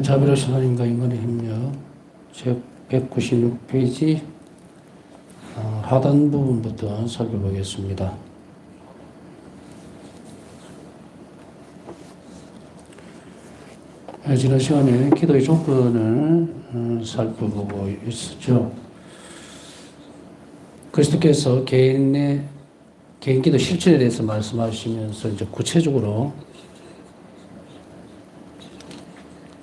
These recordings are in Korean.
자비로우신 하나님과 인간의 협력 제 196페이지 하단 부분부터 살펴보겠습니다. 지난 시간에 기도의 조건을 살펴보고 있었죠. 그리스도께서 개인 기도 실천에 대해서 말씀하시면서 이제 구체적으로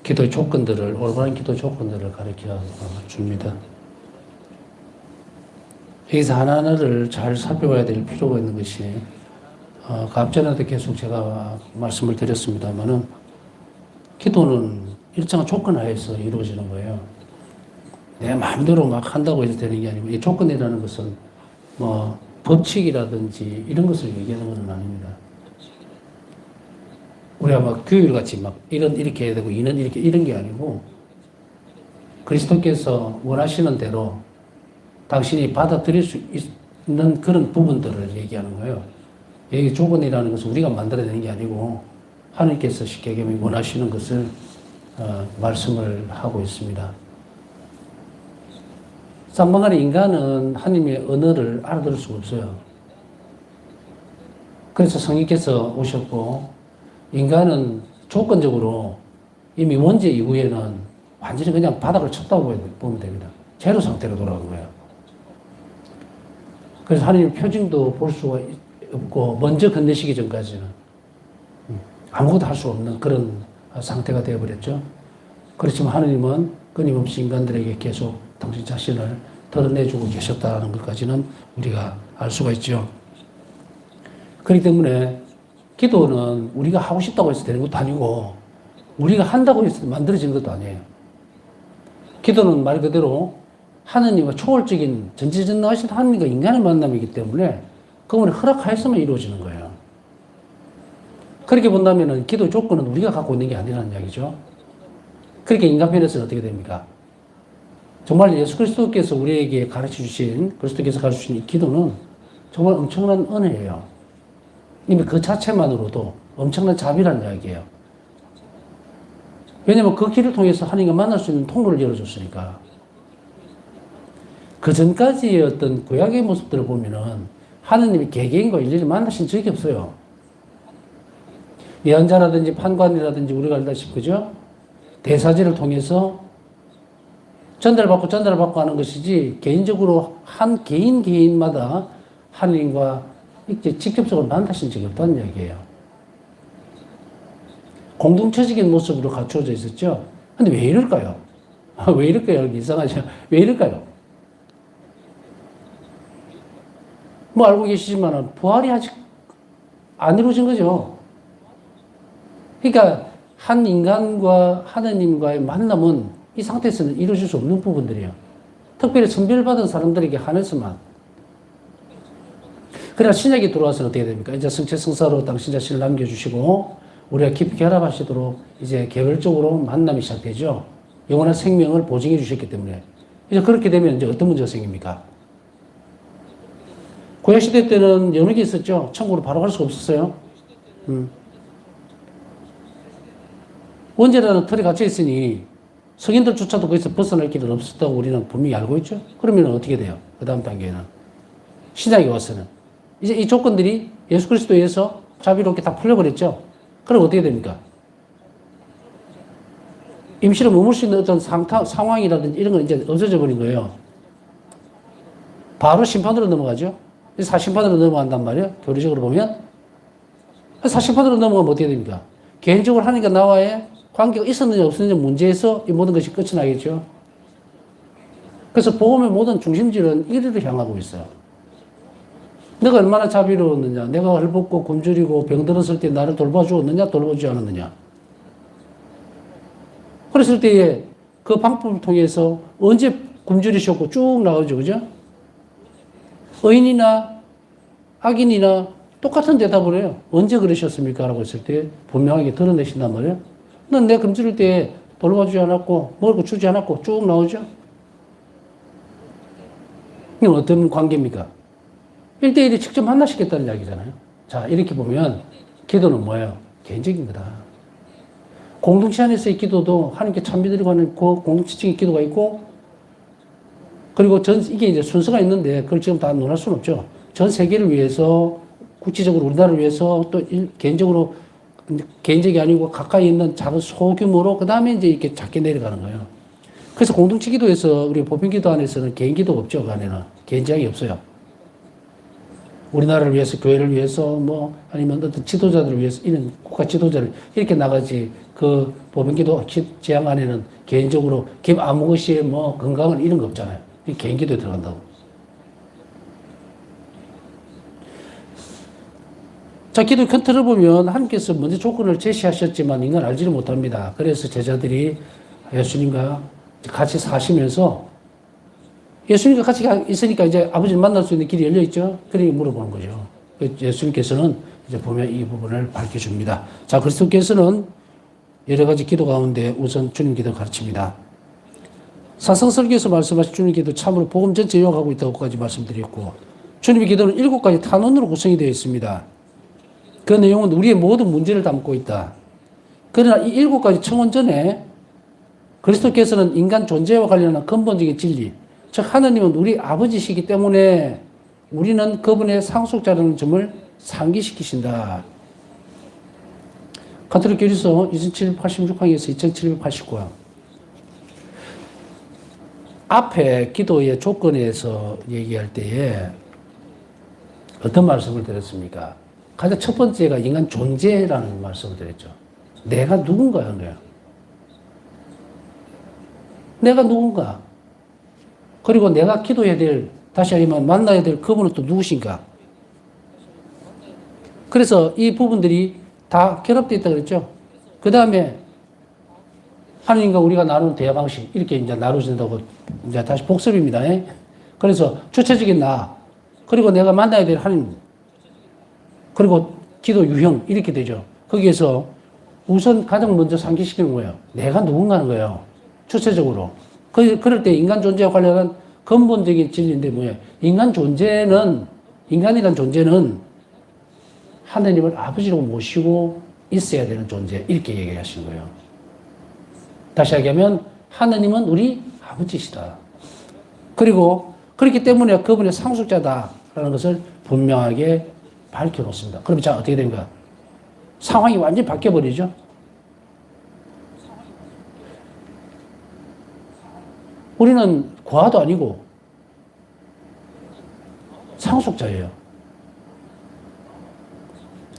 기도의 조건들을, 올바른 기도 조건들을 가르쳐 줍니다. 여기서 하나하나를 잘 살펴봐야 될 필요가 있는 것이, 앞전에도 계속 제가 말씀을 드렸습니다만은, 기도는 일정한 조건 하에서 이루어지는 거예요. 내 마음대로 막 한다고 해서 되는 게 아니고, 이 조건이라는 것은 뭐, 법칙이라든지 이런 것을 얘기하는 것은 아닙니다. 우리가 막 규율같이 막 이렇게 해야 되고 이는 이렇게 이런 게 아니고 그리스도께서 원하시는 대로 당신이 받아들일 수 있는 그런 부분들을 얘기하는 거예요. 여기 조건이라는 것은 우리가 만들어내는 게 아니고 하나님께서 쉽게 얘기하면 원하시는 것을 말씀을 하고 있습니다. 쌍방간의 인간은 하나님의 언어를 알아들을 수가 없어요. 그래서 성령께서 오셨고 인간은 조건적으로 이미 원죄 이후에는 완전히 그냥 바닥을 쳤다고 보면 됩니다. 제로 상태로 돌아간 거예요. 그래서 하나님의 표징도 볼 수가 없고 먼저 건네시기 전까지는 아무것도 할 수 없는 그런 상태가 되어버렸죠. 그렇지만 하나님은 끊임없이 인간들에게 계속 당신 자신을 드러내주고 계셨다는 것까지는 우리가 알 수가 있죠. 그렇기 때문에 기도는 우리가 하고 싶다고 해서 되는 것도 아니고 우리가 한다고 해서 만들어지는 것도 아니에요. 기도는 말 그대로 하느님과 초월적인 전지전능하신 하느님과 인간의 만남이기 때문에 그분의 허락하에서만 이루어지는 거예요. 그렇게 본다면 기도 조건은 우리가 갖고 있는 게 아니라는 이야기죠. 그렇게 인간편에서는 어떻게 됩니까? 정말 예수 그리스도께서 우리에게 그리스도께서 가르쳐 주신 이 기도는 정말 엄청난 은혜예요. 이미 그 자체만으로도 엄청난 자비라는 이야기예요. 왜냐하면 그 길을 통해서 하나님과 만날 수 있는 통로를 열어줬으니까. 그 전까지의 어떤 구약의 모습들을 보면은 하나님이 개개인과 일일이 만나신 적이 없어요. 예언자라든지 판관이라든지 우리가 알다시피 그죠? 대사제를 통해서 전달받고 하는 것이지 개인적으로 한 개인마다 하나님과 이제 직접적으로 만나신 적이 없다는 얘기예요. 공동체적인 모습으로 갖추어져 있었죠. 근데 왜 이럴까요? 왜 이럴까요? 이상하죠? 왜 이럴까요? 뭐 알고 계시지만 부활이 아직 안 이루어진 거죠. 그러니까 한 인간과 하나님과의 만남은 이 상태에서는 이루어질 수 없는 부분들이에요. 특별히 선별받은 사람들에게 한해서만. 그러나 신약이 들어와서는 어떻게 됩니까? 이제 성체성사로 당신 자신을 남겨주시고 우리가 깊이 결합하시도록 이제 개별적으로 만남이 시작되죠. 영원한 생명을 보증해 주셨기 때문에. 이제 그렇게 되면 이제 어떤 문제가 생깁니까? 구약시대 때는 연옥이 있었죠. 천국으로 바로 갈 수가 없었어요. 원죄라는 틀에 갇혀 있으니 성인들조차도 거기서 벗어날 길은 없었다고 우리는 분명히 알고 있죠. 그러면 어떻게 돼요? 그 다음 단계는. 신약에 와서는. 이제 이 조건들이 예수 그리스도에서 자비롭게 다 풀려버렸죠. 그럼 어떻게 됩니까? 임시로 머물 수 있는 어떤 상황이라든지 이런 건 이제 없어져 버린 거예요. 바로 심판으로 넘어가죠. 사심판으로 넘어간단 말이에요. 교리적으로 보면. 사심판으로 넘어가면 어떻게 됩니까? 개인적으로 하나님과 나와의 관계가 있었느냐 없었느냐 문제에서 이 모든 것이 끝이 나겠죠. 그래서 복음의 모든 중심지는 이리로 향하고 있어요. 내가 얼마나 자비로웠느냐, 내가 헐벗고 굶주리고 병들었을 때 나를 돌봐주었느냐, 돌봐주지 않았느냐. 그랬을 때에 그 방법을 통해서 언제 굶주리셨고 쭉 나오죠, 그죠? 의인이나 악인이나 똑같은 대답을 해요. 언제 그러셨습니까? 라고 했을 때 분명하게 드러내신단 말이에요. 넌 내가 굶주릴 때 돌봐주지 않았고, 먹을 거 주지 않았고 쭉 나오죠? 이건 어떤 관계입니까? 1대1이 직접 만나시겠다는 이야기잖아요. 자, 이렇게 보면 기도는 뭐예요? 개인적인 거다. 공동체 안에서의 기도도 하나님께 찬미드리고 하는 그 공동체적인 기도가 있고, 그리고 이게 이제 순서가 있는데, 그걸 지금 다 논할 수는 없죠. 전 세계를 위해서, 국지적으로 우리나라를 위해서, 또 개인적으로, 개인적이 아니고 가까이 있는 작은 소규모로, 그 다음에 이제 이렇게 작게 내려가는 거예요. 그래서 공동체 기도에서, 우리 보편 기도 안에서는 개인 기도가 없죠. 그 안에는. 개인 제약이 없어요. 우리나라를 위해서, 교회를 위해서, 뭐, 아니면 어떤 지도자들을 위해서, 이런 국가 지도자를 이렇게 나가지, 그 보편 기도 제약 안에는 개인적으로, 아무 것이 뭐, 건강은 이런 거 없잖아요. 개인 기도에 들어간다고. 자, 기도 컨트롤 보면 하나님께서 먼저 조건을 제시하셨지만 인간 알지를 못합니다. 그래서 제자들이 예수님과 같이 사시면서 예수님과 같이 있으니까 이제 아버지를 만날 수 있는 길이 열려 있죠. 그러니 물어보는 거죠. 예수님께서는 이제 보면 이 부분을 밝혀줍니다. 자, 그리스도께서는 여러 가지 기도 가운데 우선 주님 기도를 가르칩니다. 사성설교에서 말씀하신 주님 기도 참으로 복음 전체 요약하고 있다고까지 말씀드렸고, 주님의 기도는 7가지 탄원으로 구성이 되어 있습니다. 그 내용은 우리의 모든 문제를 담고 있다. 그러나 이 7가지 청원 전에 그리스도께서는 인간 존재와 관련한 근본적인 진리, 즉 하나님은 우리 아버지시기 때문에 우리는 그분의 상속자라는 점을 상기시키신다. 가톨릭 교리서 2786항에서 2789항. 앞에 기도의 조건에서 얘기할 때에 어떤 말씀을 드렸습니까? 가장 첫 번째가 인간 존재라는 말씀을 드렸죠. 내가 누군가 하는 거야. 내가 누군가. 그리고 내가 기도해야 될, 다시 하면 만나야 될 그분은 또 누구신가. 그래서 이 부분들이 다 결합되어 있다고 그랬죠. 그 다음에 하나님과 우리가 나누는 대화 방식, 이렇게 이제 나누신다고, 이제 다시 복습입니다. 그래서 주체적인 나, 그리고 내가 만나야 될 하나님, 그리고 기도 유형, 이렇게 되죠. 거기에서 우선 가장 먼저 상기시키는 거예요. 내가 누군가 하는 거예요. 주체적으로. 그럴 때 인간 존재와 관련한 근본적인 진리인데 뭐예요? 인간이란 존재는 하나님을 아버지로 모시고 있어야 되는 존재, 이렇게 얘기하시는 거예요. 다시 얘기하면 하나님은 우리 아버지시다. 그리고 그렇기 때문에 그분의 상속자다라는 것을 분명하게 밝혀놓습니다. 그럼 자, 어떻게 된가? 상황이 완전히 바뀌어버리죠. 우리는 고아도 아니고 상속자예요.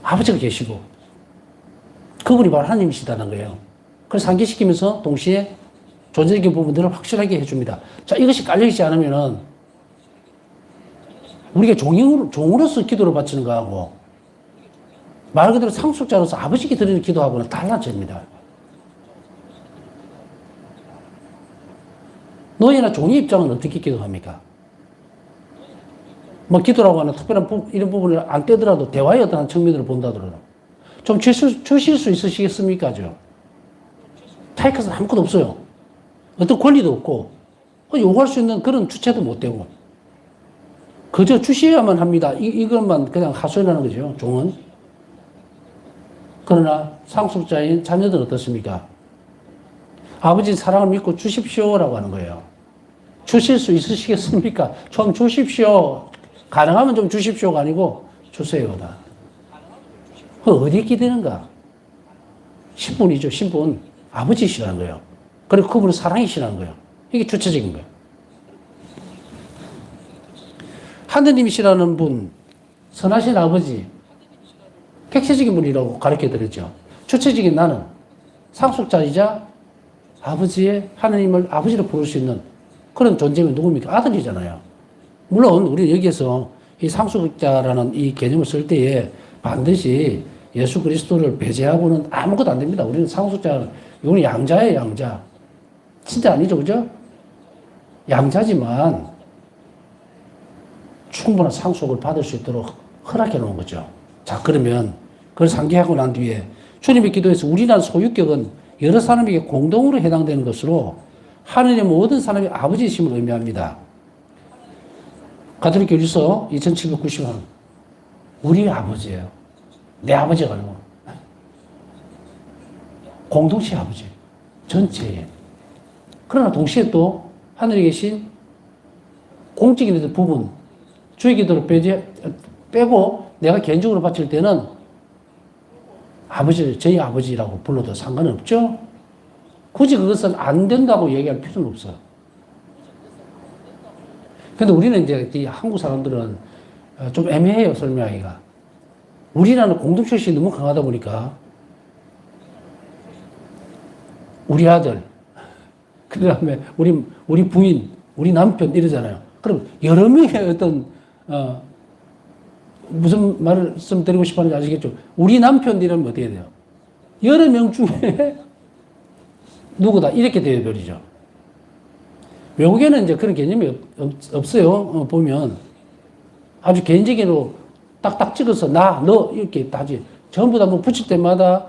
아버지가 계시고 그분이 바로 하나님이시다는 거예요. 그래서 상기시키면서 동시에 존재적인 부분들을 확실하게 해줍니다. 자, 이것이 깔려있지 않으면은 우리가 종으로서 기도를 바치는 거하고 말 그대로 상속자로서 아버지께 드리는 기도하고는 달라집니다. 노예나 종의 입장은 어떻게 기도합니까? 뭐 기도라고 하는 특별한 이런 부분을 안 떼더라도 대화의 어떤 측면으로 본다더라도 좀 주실 수 있으시겠습니까? 타이커스는 아무것도 없어요. 어떤 권리도 없고 요구할 수 있는 그런 주체도 못 되고 그저 주셔야만 합니다. 이것만 그냥 하소연하는 거죠. 종은. 그러나 상속자인 자녀들은 어떻습니까? 아버지 사랑을 믿고 주십시오라고 하는 거예요. 주실 수 있으시겠습니까? 좀 주십시오. 가능하면 좀 주십시오가 아니고 주세요다. 어디에 기대는가? 신분이죠. 신분. 아버지시라는 거예요. 그리고 그분은 사랑이시라는 거예요. 이게 주체적인 거예요. 하느님이시라는 분, 선하신 아버지, 객체적인 분이라고 가르쳐 드렸죠. 주체적인 나는 상속자이자 아버지의 하느님을 아버지로 부를 수 있는 그런 존재면 누굽니까? 아들이잖아요. 물론 우리 여기에서 이 상속자라는 이 개념을 쓸 때에 반드시 예수 그리스도를 배제하고는 아무것도 안 됩니다. 우리는 상속자, 이거는 양자예요, 양자. 진짜 아니죠, 그죠? 양자지만 충분한 상속을 받을 수 있도록 허락해 놓은 거죠. 자, 그러면 그걸 상기하고 난 뒤에 주님의 기도에서 우리라는 소유격은 여러 사람에게 공동으로 해당되는 것으로 하느님의 모든 사람이 아버지이심을 의미합니다. 가톨릭 교리서 2790원. 우리 아버지예요. 내 아버지가 아니고. 공동체 아버지. 전체에. 그러나 동시에 또 하늘에 계신 공적인 부분, 주의 기도를 빼고 내가 개인적으로 바칠 때는 아버지, 저희 아버지라고 불러도 상관은 없죠? 굳이 그것은 안 된다고 얘기할 필요는 없어요. 근데 우리는 이제 이 한국 사람들은 좀 애매해요, 설명하기가. 우리라는 공동체의식이 너무 강하다 보니까 우리 아들, 그 다음에 우리 부인, 우리 남편 이러잖아요. 그럼 여러 명의 어떤, 무슨 말씀 드리고 싶어 하는지 아시겠죠? 우리 남편 이러면 어떻게 돼요? 여러 명 중에 누구다? 이렇게 되어버리죠. 외국에는 이제 그런 개념이 없어요. 보면 아주 개인적으로 딱딱 찍어서 나, 너 이렇게 다지. 전부 다 뭐 붙일 때마다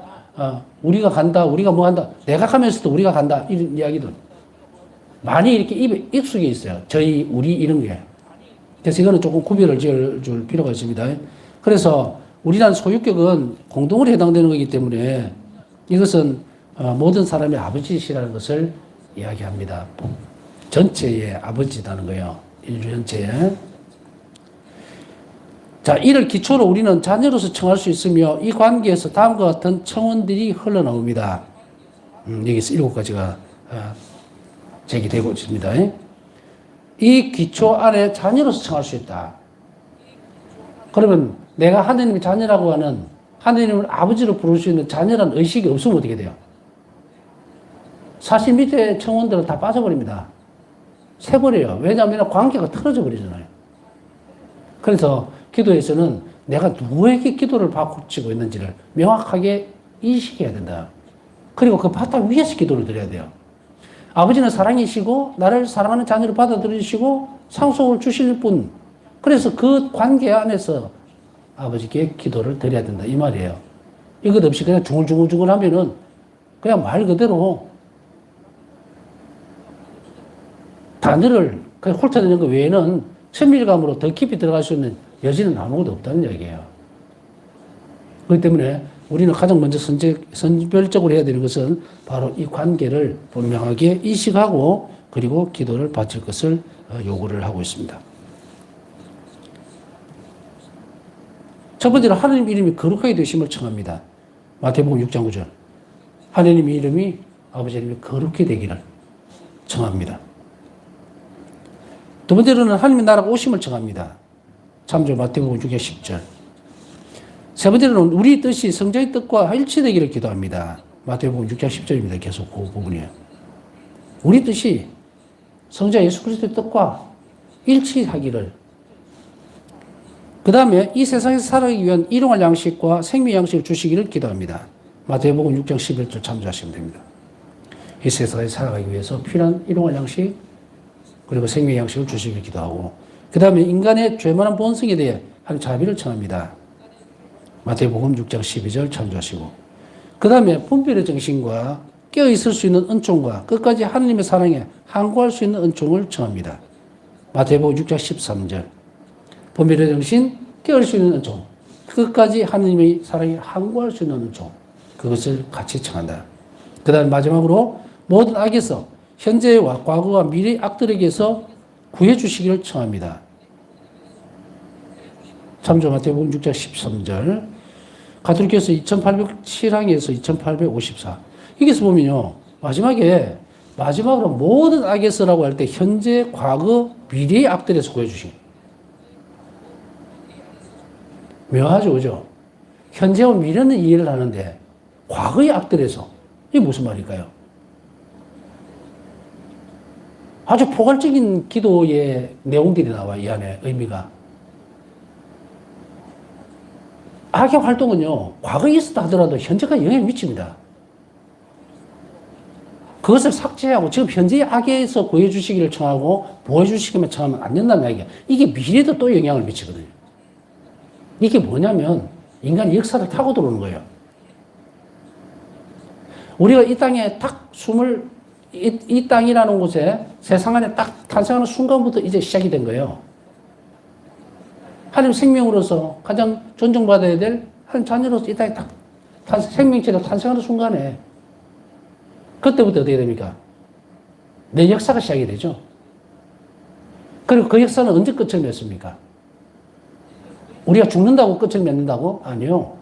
우리가 간다, 우리가 뭐 한다. 내가 가면서도 우리가 간다. 이런 이야기들. 많이 이렇게 입에 익숙해 있어요. 저희, 우리 이런 게. 그래서 이거는 조금 구별을 지을 필요가 있습니다. 그래서 우리라는 소유격은 공동으로 해당되는 거기 때문에 이것은 모든 사람의 아버지시라는 것을 이야기합니다. 전체의 아버지라는 거예요. 인류 전체에. 자, 이를 기초로 우리는 자녀로서 청할 수 있으며 이 관계에서 다음과 같은 청원들이 흘러나옵니다. 여기서 7가지가 제기되고 있습니다. 이 기초 안에 자녀로서 청할 수 있다. 그러면 내가 하느님의 자녀라고 하는 하느님을 아버지로 부를 수 있는 자녀라는 의식이 없으면 어떻게 돼요? 사실 밑에 청원들은 다 빠져버립니다. 새버려요. 왜냐하면 관계가 틀어져 버리잖아요. 그래서 기도에서는 내가 누구에게 기도를 바치고 있는지를 명확하게 인식해야 된다. 그리고 그 바탕 위에서 기도를 드려야 돼요. 아버지는 사랑이시고 나를 사랑하는 자녀를 받아들이시고 상속을 주실 분. 그래서 그 관계 안에서 아버지께 기도를 드려야 된다. 이 말이에요. 이것 없이 그냥 중얼중얼 하면은 그냥 말 그대로 단어를 그냥 훑어내는 것 외에는 친밀감으로 더 깊이 들어갈 수 있는 여지는 아무것도 없다는 얘기예요. 그렇기 때문에 우리는 가장 먼저 선별적으로 해야 되는 것은 바로 이 관계를 분명하게 인식하고 그리고 기도를 바칠 것을 요구를 하고 있습니다. 첫 번째로 하나님 이름이 거룩하게 되심을 청합니다. 마태복음 6장 9절. 하나님 이름이 아버지 이름이 거룩하게 되기를 청합니다. 두 번째로는 하나님의 나라가 오심을 청합니다. 참조 마태복음 6장 10절. 세 번째로는 우리 뜻이 성자의 뜻과 일치되기를 기도합니다. 마태복음 6장 10절입니다. 계속 그 부분이에요. 우리 뜻이 성자 예수 그리스도의 뜻과 일치하기를. 그 다음에 이 세상에서 살아가기 위한 일용할 양식과 생명 양식을 주시기를 기도합니다. 마태복음 6장 11절 참조하시면 됩니다. 이 세상에서 살아가기 위해서 필요한 일용할 양식 그리고 생명 양식을 주시기를 기도하고 그 다음에 인간의 죄만한 본성에 대해 한 자비를 청합니다. 마태복음 6장 12절 참조하시고 그 다음에 분별의 정신과 깨어있을 수 있는 은총과 끝까지 하나님의 사랑에 항구할 수 있는 은총을 청합니다. 마태복음 6장 13절 분별의 정신, 깨어있을 수 있는 은총 끝까지 하나님의 사랑에 항구할 수 있는 은총 그것을 같이 청한다. 그 다음에 마지막으로 모든 악에서 현재와 과거와 미래의 악들에게서 구해 주시기를 청합니다. 참조 마태복음 6장 13절 가톨릭교에서 2807항에서 2854 여기서 보면요 마지막으로 모든 악에서라고 할 때 현재, 과거, 미래의 악들에서 구해 주시기 묘하죠, 그죠? 현재와 미래는 이해를 하는데 과거의 악들에서 이게 무슨 말일까요? 아주 포괄적인 기도의 내용들이 나와 이 안에 의미가. 악의 활동은요 과거에 있었다 하더라도 현재까지 영향을 미칩니다. 그것을 삭제하고 지금 현재의 악에서 구해주시기를 청하고 보호해주시기만 청하면 안 된다는 이야기야. 이게 미래에도 또 영향을 미치거든요. 이게 뭐냐면 인간의 역사를 타고 들어오는 거예요. 우리가 이 땅에 딱 이 땅이라는 곳에 세상 안에 딱 탄생하는 순간부터 이제 시작이 된 거예요. 하나님 생명으로서 가장 존중받아야 될 한 자녀로서 이 땅에 딱 생명체로 탄생하는 순간에 그때부터 어떻게 됩니까? 내 역사가 시작이 되죠. 그리고 그 역사는 언제 끝을 맺습니까? 우리가 죽는다고 끝을 맺는다고? 아니요.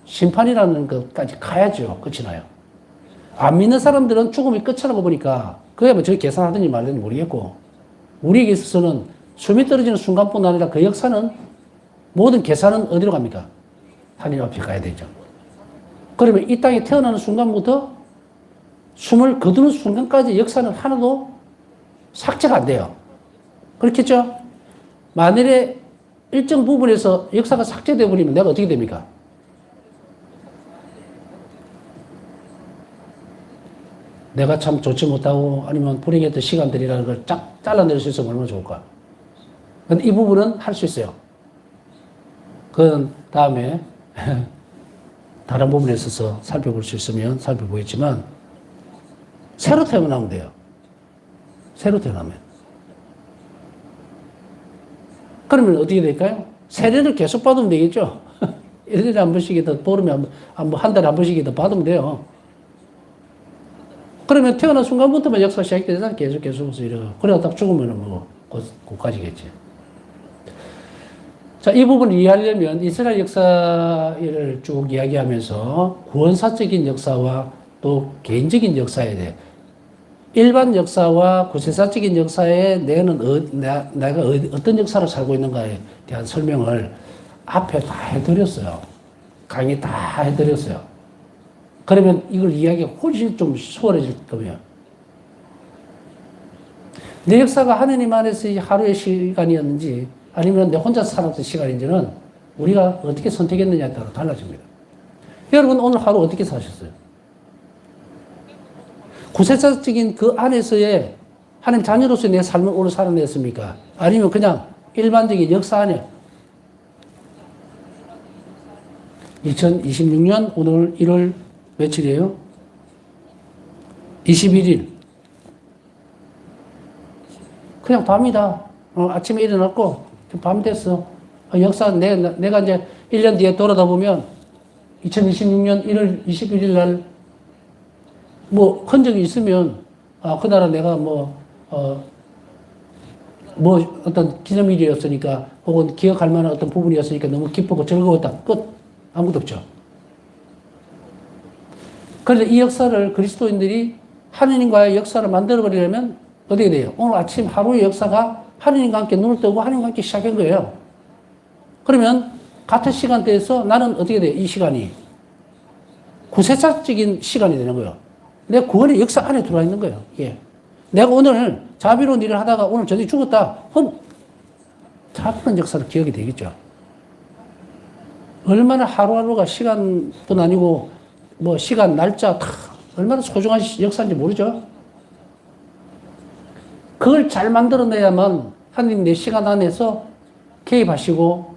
심판이라는 것까지 가야죠. 끝이 나요. 안 믿는 사람들은 죽음이 끝이라고 보니까 그야 뭐 저기 계산하든지 말든지 모르겠고, 우리에게 있어서는 숨이 떨어지는 순간뿐 아니라 그 역사는, 모든 계산은 어디로 갑니까? 하나님 앞에 가야 되죠. 그러면 이 땅에 태어나는 순간부터 숨을 거두는 순간까지 역사는 하나도 삭제가 안 돼요. 그렇겠죠? 만일에 일정 부분에서 역사가 삭제되어 버리면 내가 어떻게 됩니까? 내가 참 좋지 못하고 아니면 불행했던 시간들이라는 걸 쫙 잘라낼 수 있으면 얼마나 좋을까? 근데 이 부분은 할 수 있어요. 그건 다음에 다른 부분에 있어서 살펴볼 수 있으면 살펴보겠지만, 새로 태어나면 돼요. 새로 태어나면. 그러면 어떻게 될까요? 세례를 계속 받으면 되겠죠? 1년에 한 번씩이든 보름에 한 달에 한 번씩이든 받으면 돼요. 그러면 태어난 순간부터만 역사 시작되잖아. 계속해서 이러고. 그러다 딱 죽으면 뭐, 곧 가지겠지. 자, 이 부분을 이해하려면 이스라엘 역사를 쭉 이야기하면서 구원사적인 역사와 또 개인적인 역사에 대해, 일반 역사와 구세사적인 역사에 내가 어떤 역사를 살고 있는가에 대한 설명을 앞에 다 해드렸어요. 강의 다 해드렸어요. 그러면 이걸 이야기가 훨씬 좀 수월해질 거예요. 내 역사가 하느님 안에서 하루의 시간이었는지 아니면 내 혼자 살았던 시간인지는 우리가 어떻게 선택했느냐에 따라 달라집니다. 여러분 오늘 하루 어떻게 사셨어요? 구세사적인 그 안에서의 하나님 자녀로서의 내 삶을 오늘 살아냈습니까? 아니면 그냥 일반적인 역사 안에 2026년 오늘 1월 며칠이에요? 21일. 그냥 밤이다. 아침에 일어났고 밤 됐어. 역사 내가 이제 1년 뒤에 돌아다 보면 2026년 1월 21일 날 뭐 흔적이 있으면 그날은 내가 어떤 기념일이었으니까 혹은 기억할 만한 어떤 부분이었으니까 너무 기쁘고 즐거웠다. 끝. 아무것도 없죠. 그런데 이 역사를 그리스도인들이 하느님과의 역사를 만들어버리려면 어떻게 돼요? 오늘 아침 하루의 역사가 하느님과 함께 눈을 뜨고 하느님과 함께 시작한 거예요. 그러면 같은 시간대에서 나는 어떻게 돼요? 이 시간이 구세사적인 시간이 되는 거예요. 내 구원의 역사 안에 들어와 있는 거예요. 예. 내가 오늘 자비로운 일을 하다가 오늘 저녁에 죽었다. 그럼 자비로운 역사로 기억이 되겠죠. 얼마나 하루하루가 시간뿐 아니고 뭐 시간, 날짜 다 얼마나 소중한 역사인지 모르죠. 그걸 잘 만들어내야만 하나님 내 시간 안에서 개입하시고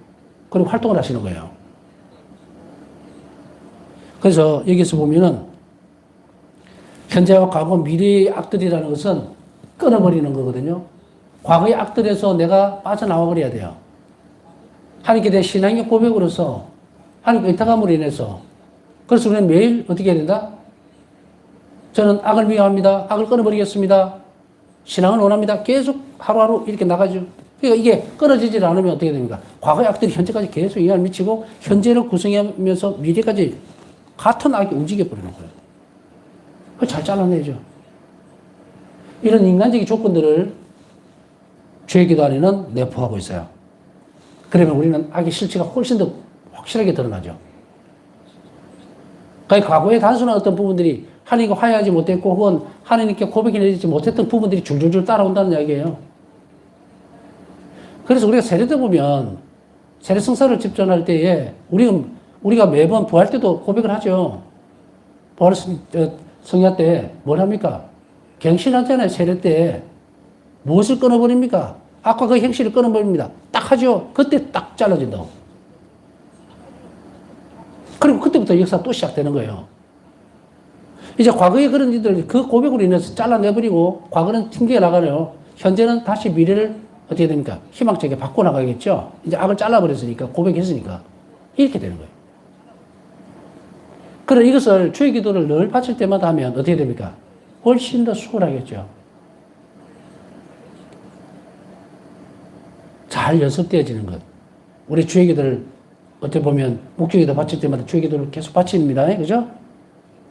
그리고 활동을 하시는 거예요. 그래서 여기서 보면은 현재와 과거, 미래의 악들이라는 것은 끊어버리는 거거든요. 과거의 악들에서 내가 빠져나와 버려야 돼요. 하나님께 대한 신앙의 고백으로서 하나님께 의탁함으로 인해서. 그래서 우리는 매일 어떻게 해야 된다? 저는 악을 미워합니다. 악을 끊어버리겠습니다. 신앙을 원합니다. 계속 하루하루 이렇게 나가죠. 그러니까 이게 끊어지질 않으면 어떻게 됩니까? 과거의 악들이 현재까지 계속 영향을 미치고 현재를 구성하면서 미래까지 같은 악이 움직여버리는 거예요. 그걸 잘 잘라내죠. 이런 인간적인 조건들을 죄의 기도 안에는 내포하고 있어요. 그러면 우리는 악의 실체가 훨씬 더 확실하게 드러나죠. 그러니까 과거의 단순한 어떤 부분들이 하나님과 화해하지 못했고 혹은 하나님께 고백해내지 못했던 부분들이 줄줄줄 따라온다는 이야기예요. 그래서 우리가 세례 때 보면 세례 성사를 집전할 때에 우리가 매번 부활 때도 고백을 하죠. 부활 성야 때 뭘 합니까? 갱신하잖아요. 세례 때. 무엇을 끊어버립니까? 악과 그 행실을 끊어버립니다. 딱 하죠. 그때 딱 잘라진다고. 그리고 그때부터 역사 또 시작되는 거예요. 이제 과거의 그런 일들 그 고백으로 인해서 잘라내버리고 과거는 튕겨 나가네요. 현재는 다시 미래를 어떻게 됩니까? 희망적이게 바꿔나가겠죠. 이제 악을 잘라버렸으니까 고백했으니까 이렇게 되는 거예요. 그래 이것을 주의 기도를 늘 바칠 때마다 하면 어떻게 됩니까? 훨씬 더 수월하겠죠. 잘 연습되어지는 것. 우리 주의기도를 어떻게 보면 목주기도 바칠 때마다 주의기도를 계속 바칩니다. 그죠?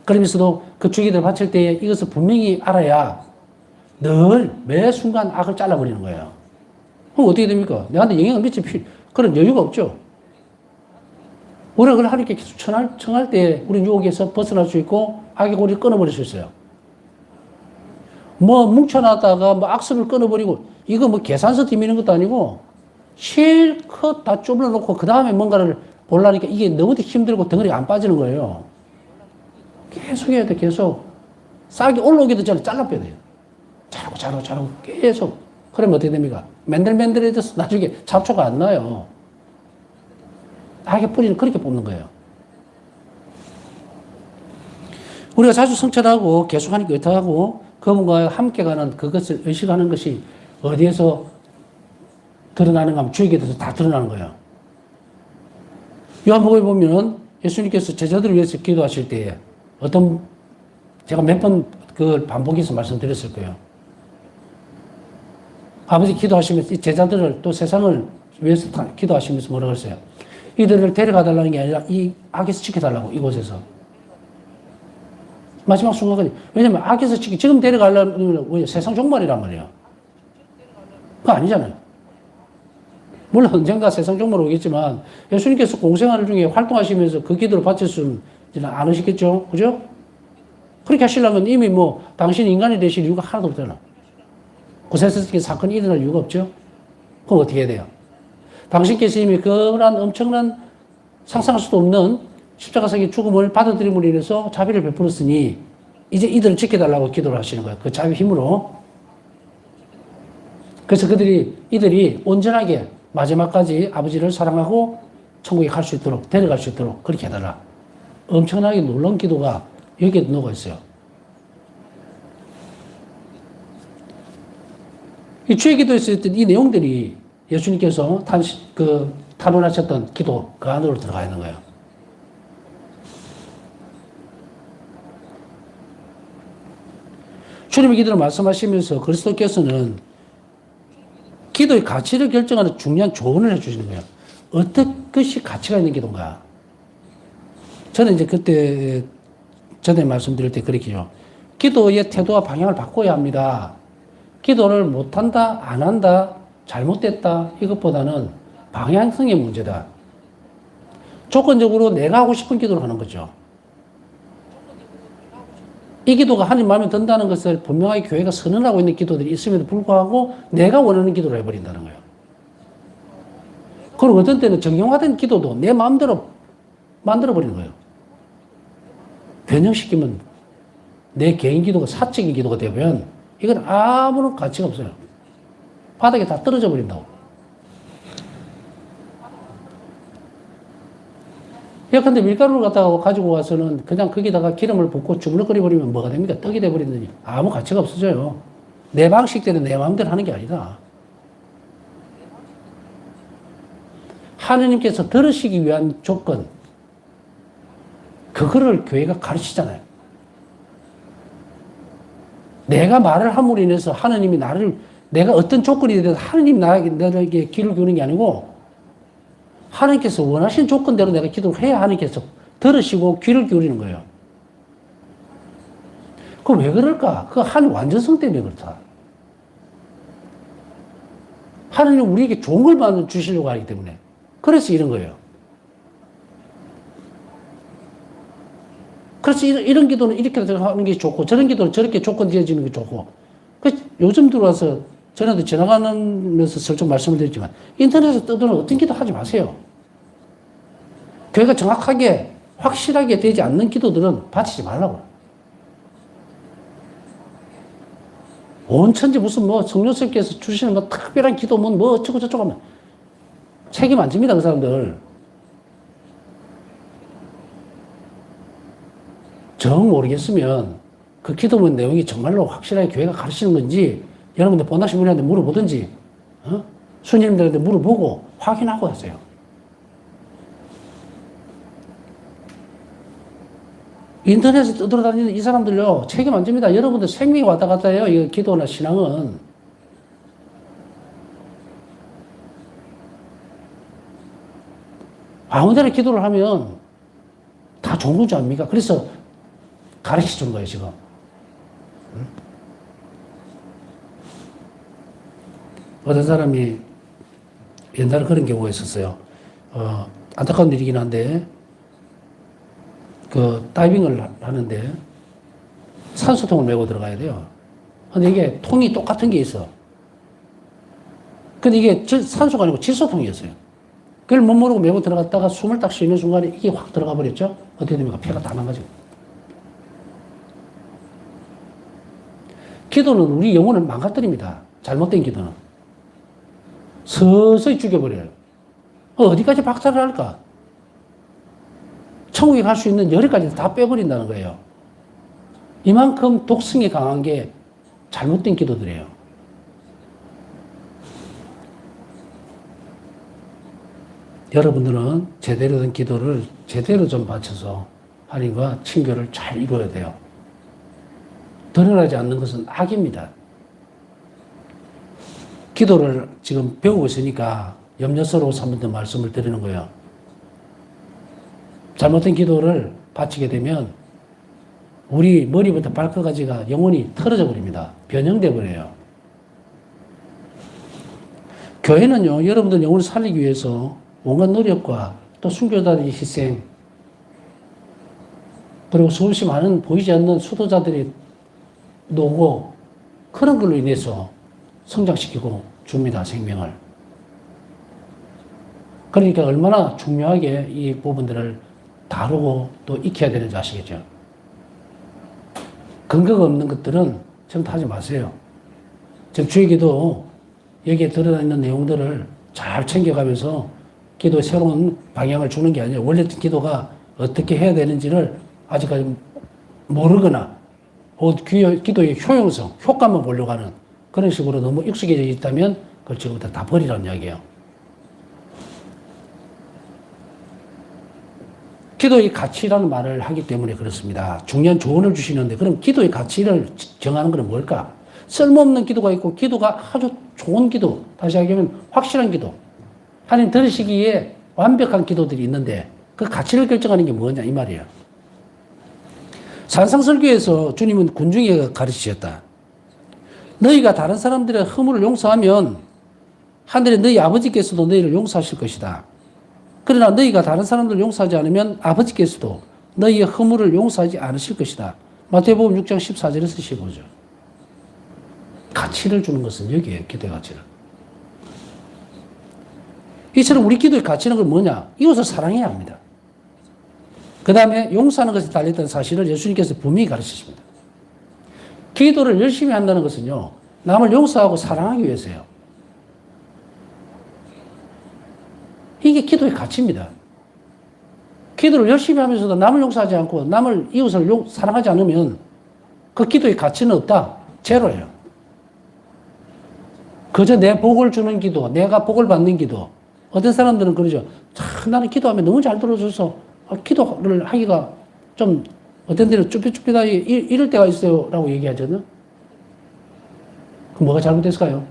그러면서도 그 주의기도를 바칠 때 이것을 분명히 알아야 늘 매 순간 악을 잘라버리는 거예요. 그럼 어떻게 됩니까? 내한테 영향을 미칠 그런 여유가 없죠. 우리가 그걸 하나님께 계속 청할 때 우리 유혹에서 벗어날 수 있고 악의 고리를 끊어버릴 수 있어요. 뭐 뭉쳐놨다가 뭐 악습을 끊어버리고 이거 뭐 계산서 뒤미는 것도 아니고 실컷 다 쪼물러놓고 그 다음에 뭔가를 보려니까 이게 너무 힘들고 덩어리가 안 빠지는 거예요. 계속 해야 돼, 계속. 싹이 올라오기도 전에 잘라빼야 돼요. 자르고 계속. 그러면 어떻게 됩니까? 맨들맨들해져서 나중에 잡초가 안 나요. 악의 뿌리는 그렇게 뽑는 거예요. 우리가 자주 성찰하고 계속하니까 의탁하고 그분과 함께 가는 그것을 의식하는 것이 어디에서 드러나는가 하면 주의기도에서 다 드러나는 거예요. 요한복음에 보면 예수님께서 제자들을 위해서 기도하실 때에 어떤 제가 몇 번 그걸 반복해서 말씀드렸을 거예요. 아버지 기도하시면서 이 제자들을 또 세상을 위해서 기도하시면서 뭐라고 했어요? 이들을 데려가 달라는 게 아니라 이 악에서 지켜달라고 이곳에서. 마지막 순간까지. 왜냐면 악에서 지금 데려가려면 왜 세상 종말이란 말이에요. 그거 아니잖아요. 물론 언젠가 세상 종말 오겠지만 예수님께서 공생활 중에 활동하시면서 그 기도를 바칠 수는 않으시겠죠? 그죠? 그렇게 하시려면 이미 뭐 당신이 인간이 되실 이유가 하나도 없잖아. 구세스럽게 사건이 일어날 이유가 없죠? 그럼 어떻게 해야 돼요? 당신께서 이미 그러한 엄청난 상상할 수도 없는 십자가상의 죽음을 받아들임으로 인해서 자비를 베풀었으니 이제 이들을 지켜달라고 기도를 하시는 거예요. 그 자비 힘으로. 그래서 이들이 온전하게 마지막까지 아버지를 사랑하고 천국에 갈 수 있도록, 데려갈 수 있도록 그렇게 해달라. 엄청나게 놀라운 기도가 여기에 녹아 있어요. 이 주의 기도에서 있던 이 내용들이 예수님께서 탄원하셨던 기도 그 안으로 들어가 있는 거예요. 주님의 기도를 말씀하시면서 그리스도께서는 기도의 가치를 결정하는 중요한 조언을 해주시는 거예요. 어떤 것이 가치가 있는 기도인가? 저는 이제 그때 전에 말씀드릴 때 그렇게요. 기도의 태도와 방향을 바꿔야 합니다. 기도를 못한다, 안 한다, 잘못됐다, 이것보다는 방향성의 문제다. 조건적으로 내가 하고 싶은 기도를 하는 거죠. 이 기도가 하나님 마음에 든다는 것을 분명하게 교회가 선언하고 있는 기도들이 있음에도 불구하고 내가 원하는 기도를 해버린다는 거예요. 그리고 어떤 때는 정형화된 기도도 내 마음대로 만들어버리는 거예요. 변형시키면 내 개인 기도가 사적인 기도가 되면 이건 아무런 가치가 없어요. 바닥에 다 떨어져 버린다고. 예컨대 밀가루를 갖다가 가지고 와서는 그냥 거기다가 기름을 붓고 주물럭거려 버리면 뭐가 됩니까? 떡이 돼버리더니 아무 가치가 없어져요. 내 방식대로 내 마음대로 하는 게 아니다. 하느님께서 들으시기 위한 조건, 그거를 교회가 가르치잖아요. 내가 말을 함으로 인해서 하느님이 내가 어떤 조건이 되든 하느님이 나에게 귀를 기울이는 게 아니고 하나님께서 원하신 조건대로 내가 기도를 해야 하나님께서 들으시고 귀를 기울이는 거예요. 그럼 왜 그럴까? 그 하나님 완전성 때문에 그렇다. 하나님은 우리에게 좋은 걸 주시려고 하기 때문에. 그래서 이런 거예요. 그래서 이런 기도는 이렇게 하는 게 좋고 저런 기도는 저렇게 조건 지어지는 게 좋고. 요즘 들어와서 전에도 지나가면서 슬쩍 말씀을 드렸지만 인터넷에서 떠드는 어떤 기도 하지 마세요. 교회가 정확하게 확실하게 되지 않는 기도들은 바치지 말라고. 온 천지 무슨 뭐 성령님께서 주시는 뭐 특별한 기도 뭐 어쩌고 저쩌고 하면 책임 안 집니다, 그 사람들. 정 모르겠으면 그 기도문 내용이 정말로 확실하게 교회가 가르치는 건지 여러분들 본다신 분한테 물어보든지 수님들한테 물어보고 확인하고 하세요. 인터넷에 떠돌아다니는 이 사람들요, 책임 안 집니다. 여러분들 생명이 왔다 갔다 해요. 이 기도나 신앙은. 아무데나 기도를 하면 다 좋은 거지 않습니까? 그래서 가르쳐 준 거예요, 지금. 어떤 사람이 옛날에 그런 경우가 있었어요. 안타까운 일이긴 한데, 다이빙을 하는데 산소통을 메고 들어가야 돼요. 근데 이게 통이 똑같은 게 있어. 근데 이게 산소가 아니고 질소통이었어요. 그걸 못 모르고 메고 들어갔다가 숨을 딱 쉬는 순간에 이게 확 들어가 버렸죠? 어떻게 됩니까? 폐가 다 망가지고. 기도는 우리 영혼을 망가뜨립니다. 잘못된 기도는. 서서히 죽여버려요. 어디까지 박살을 할까? 천국에 갈 수 있는 열애까지 다 빼버린다는 거예요. 이만큼 독성이 강한 게 잘못된 기도들이에요. 여러분들은 제대로 된 기도를 제대로 좀 바쳐서 하나님과 친교를 잘 이루어야 돼요. 드러나지 않는 것은 악입니다. 기도를 지금 배우고 있으니까 염려스러워서 한 번 더 말씀을 드리는 거예요. 잘못된 기도를 바치게 되면 우리 머리부터 발끝까지가 영혼이 틀어져 버립니다. 변형돼 버려요. 교회는요, 여러분들 영혼을 살리기 위해서 온갖 노력과 또 순교자들의 희생, 그리고 수없이 많은 보이지 않는 수도자들이 노고, 그런 걸로 인해서 성장시키고 줍니다, 생명을. 그러니까 얼마나 중요하게 이 부분들을 다루고 또 익혀야 되는지 아시겠죠? 근거가 없는 것들은 지금 하지 마세요. 지금 주의기도 여기에 들어있는 내용들을 잘 챙겨가면서 기도의 새로운 방향을 주는 게 아니라 원래 기도가 어떻게 해야 되는지를 아직까지 모르거나 기도의 효용성, 효과만 보려고 하는 그런 식으로 너무 익숙해져 있다면 그걸 지금부터 다 버리라는 이야기예요. 기도의 가치라는 말을 하기 때문에 그렇습니다. 중요한 조언을 주시는데 그럼 기도의 가치를 정하는 것은 뭘까? 쓸모없는 기도가 있고 기도가 아주 좋은 기도, 다시 얘기하면 확실한 기도, 하나님 들으시기에 완벽한 기도들이 있는데 그 가치를 결정하는 게 뭐냐 이 말이에요. 산상설교에서 주님은 군중에게 가르치셨다. 너희가 다른 사람들의 허물을 용서하면 하늘에 너희 아버지께서도 너희를 용서하실 것이다. 그러나 너희가 다른 사람들을 용서하지 않으면 아버지께서도 너희의 허물을 용서하지 않으실 것이다. 마태복음 6장 14절에서 15절. 가치를 주는 것은 여기에요. 기도의 가치를. 이처럼 우리 기도의 가치는 건 뭐냐? 이웃을 사랑해야 합니다. 그 다음에 용서하는 것에 달렸다는 사실을 예수님께서 분명히 가르치십니다. 기도를 열심히 한다는 것은요, 남을 용서하고 사랑하기 위해서요. 이게 기도의 가치입니다. 기도를 열심히 하면서도 남을 용서하지 않고 남을 이웃을 사랑하지 않으면 그 기도의 가치는 없다. 제로예요. 그저 내 복을 주는 기도, 내가 복을 받는 기도. 어떤 사람들은 그러죠. 참 나는 기도하면 너무 잘 들어줘서 기도를 하기가 좀 어떤 데는 쭈삣쭈삣하게 이럴 때가 있어요 라고 얘기하잖아요. 그럼 뭐가 잘못됐을까요?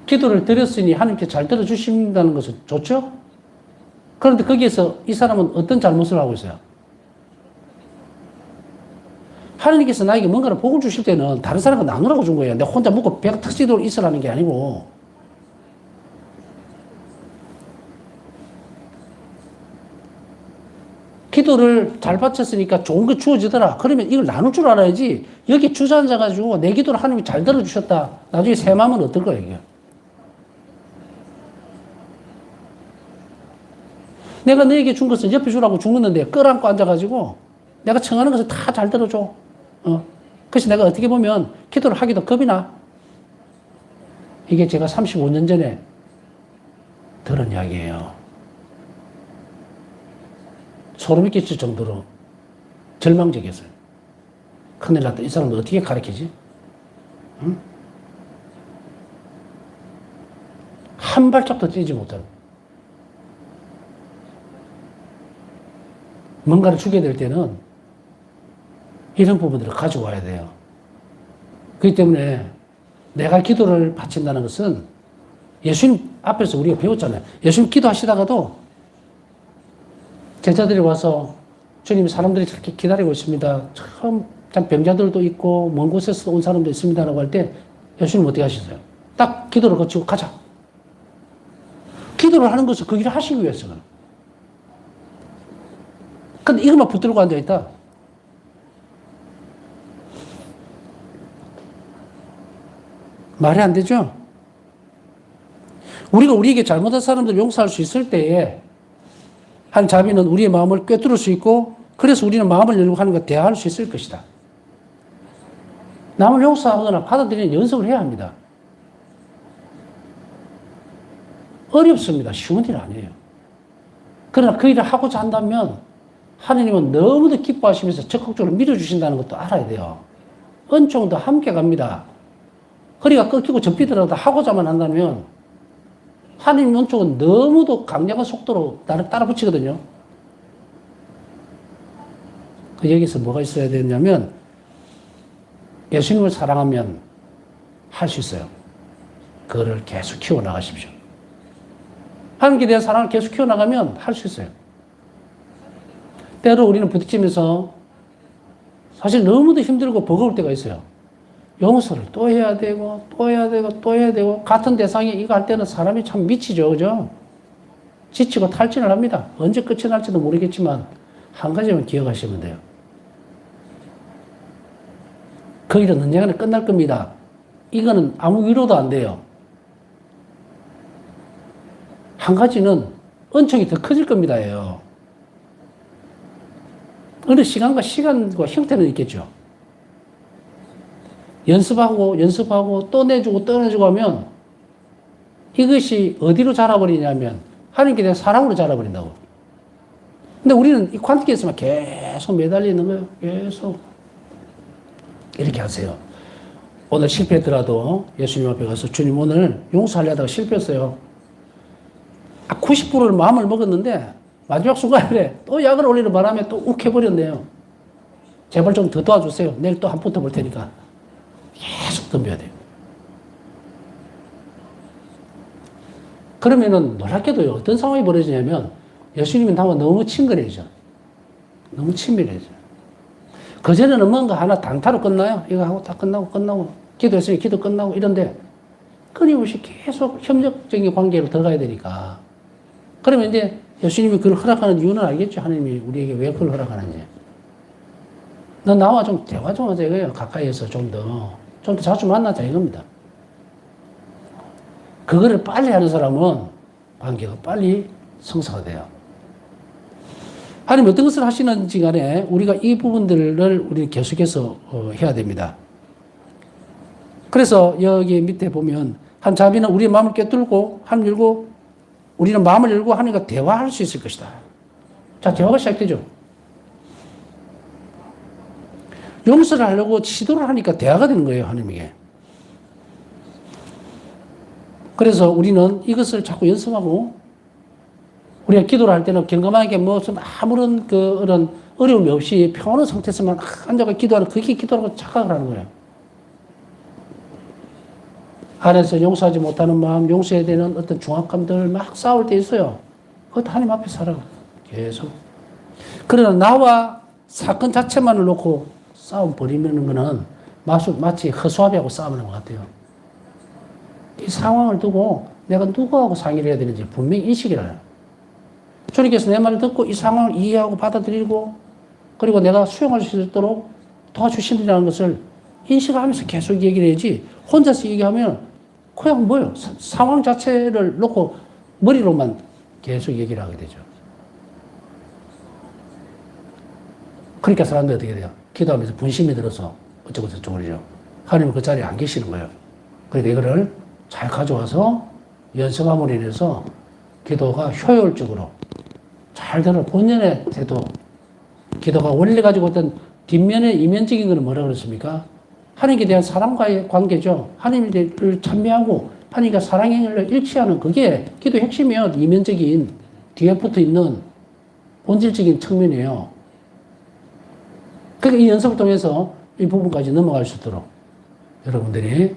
기도를 드렸으니 하나님께 잘 들어주신다는 것은 좋죠? 그런데 거기에서 이 사람은 어떤 잘못을 하고 있어요? 하나님께서 나에게 뭔가를 복을 주실 때는 다른 사람과 나누라고 준 거예요. 내가 혼자 먹고 배가 터지도록 있으라는 게 아니고. 기도를 잘 바쳤으니까 좋은 게 주어지더라. 그러면 이걸 나눌 줄 알아야지. 여기 주저앉아가지고 내 기도를 하나님이 잘 들어주셨다. 나중에 새 마음은 어떨 거예요, 이게? 내가 너에게 준 것은 옆에 주라고 죽는데 끌어안고 앉아가지고 내가 청하는 것을 다 잘 들어줘. 그래서 내가 어떻게 보면 기도를 하기도 겁이 나. 이게 제가 35년 전에 들은 이야기예요. 소름이 끼칠 정도로 절망적이었어요. 큰일 났다. 이 사람을 어떻게 가르치지? 응? 한 발짝도 뛰지 못하는. 뭔가를 주게 될 때는 이런 부분들을 가져와야 돼요. 그렇기 때문에 내가 기도를 바친다는 것은 예수님 앞에서 우리가 배웠잖아요. 예수님 기도하시다가도 제자들이 와서 주님 사람들이 저렇게 기다리고 있습니다. 참 병자들도 있고 먼 곳에서 온 사람도 있습니다. 라고 할 때 예수님 어떻게 하셨어요? 딱 기도를 거치고 가자. 기도를 하는 것은 그 일을 하시기 위해서는. 근데 이것만 붙들고 앉아있다. 말이 안 되죠? 우리가 우리에게 잘못한 사람들 용서할 수 있을 때에 한 자비는 우리의 마음을 꿰뚫을 수 있고 그래서 우리는 마음을 열고 하나님과 대화할 수 있을 것이다. 남을 용서하거나 받아들이는 연습을 해야 합니다. 어렵습니다. 쉬운 일 아니에요. 그러나 그 일을 하고자 한다면 하나님은 너무도 기뻐하시면서 적극적으로 밀어주신다는 것도 알아야 돼요. 은총도 함께 갑니다. 허리가 꺾이고 접히더라도 하고자만 한다면 하나님 은총은 너무도 강력한 속도로 나를 따라 붙이거든요. 여기서 뭐가 있어야 되냐면 예수님을 사랑하면 할 수 있어요. 그거를 계속 키워나가십시오. 하나님께 대한 사랑을 계속 키워나가면 할 수 있어요. 때로 우리는 부딪히면서 사실 너무도 힘들고 버거울 때가 있어요. 용서를 또 해야 되고, 또 해야 되고, 또 해야 되고, 같은 대상에 이거 할 때는 사람이 참 미치죠. 그죠? 지치고 탈진을 합니다. 언제 끝이 날지도 모르겠지만, 한 가지만 기억하시면 돼요. 그 일은 언젠가는 끝날 겁니다. 이거는 아무 위로도 안 돼요. 한 가지는 은총이 더 커질 겁니다. 예요. 어느 시간과 형태는 있겠죠. 연습하고 또 내주고 하면 이것이 어디로 자라버리냐면 하나님께 대한 사랑으로 자라버린다고. 근데 우리는 이 퀀티케이스만 계속 매달리는 거예요. 계속. 이렇게 하세요. 오늘 실패했더라도 예수님 앞에 가서 주님 오늘 용서하려다가 실패했어요. 90%를 마음을 먹었는데 마지막 순간에 또 약을 올리는 바람에 또 욱해버렸네요. 제발 좀 더 도와주세요. 내일 또 한 푼 더 볼 테니까. 계속 덤벼야 돼요. 그러면은 놀랍게도요. 어떤 상황이 벌어지냐면 예수님이 나와 너무 친근해져. 너무 친밀해져. 그전에는 뭔가 하나 단타로 끝나요. 이거 하고 다 끝나고 기도했으니 기도 끝나고 이런데 끊임없이 계속 협력적인 관계로 들어가야 되니까. 그러면 이제 예수님이 그걸 허락하는 이유는 알겠죠. 하나님이 우리에게 왜 그걸 허락하는지. 너 나와 좀 대화 좀 하자 이거예요. 가까이에서 좀 더 자주 만나자 이겁니다. 그거를 빨리 하는 사람은 관계가 빨리 성사가 돼요. 하나님 어떤 것을 하시는지 간에 우리가 이 부분들을 우리 계속해서 해야 됩니다. 그래서 여기 밑에 보면 한 자비는 우리의 마음을 꿰뚫고 하나님 열고 우리는 마음을 열고 하나님과 대화할 수 있을 것이다. 자, 대화가 시작되죠. 용서를 하려고 시도를 하니까 대화가 되는 거예요, 하나님에게. 그래서 우리는 이것을 자꾸 연습하고 우리가 기도를 할 때는 경건하게 무슨 아무런 그런 어려움이 없이 평온한 상태에서만 앉아가 기도하는 그게 기도라고 착각을 하는 거예요. 안에서 용서하지 못하는 마음, 용서해야 되는 어떤 중압감들 막 싸울 때 있어요. 그것도 하나님 앞에 살아. 계속. 그러나 나와 사건 자체만을 놓고 싸움 벌이는 거는 마치 허수아비하고 싸우는 것 같아요. 이 상황을 두고 내가 누구하고 상의를 해야 되는지 분명히 인식을 해요. 주님께서 내 말을 듣고 이 상황을 이해하고 받아들이고 그리고 내가 수용할 수 있도록 도와주신다는 것을 인식하면서 계속 얘기를 해야지 혼자서 얘기하면 그냥 뭐예요? 상황 자체를 놓고 머리로만 계속 얘기를 하게 되죠. 그러니까 사람들이 어떻게 돼요? 기도하면서 분심이 들어서 어쩌고 저쩌고 그러죠. 하나님은 그 자리에 안 계시는 거예요. 그러니까 이거를 잘 가져와서 연습함으로 인해서 기도가 효율적으로 잘 되는 본연의 태도, 기도가 원래 가지고 어떤 뒷면의 이면적인 거는 뭐라 그랬습니까? 하나님께 대한 사랑과의 관계죠. 하나님을 찬미하고 하나님과 사랑을 일치하는 그게 기도의 핵심이에요. 이면적인 뒤에 붙어 있는 본질적인 측면이에요. 그러니까 이 연습을 통해서 이 부분까지 넘어갈 수 있도록 여러분들이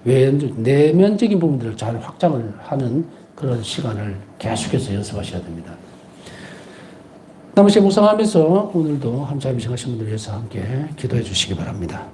내면적인 부분들을 잘 확장을 하는 그런 시간을 계속해서 연습하셔야 됩니다. 남은 시간 묵상하면서 오늘도 함께 생각하신 분들 위해서 함께 기도해 주시기 바랍니다.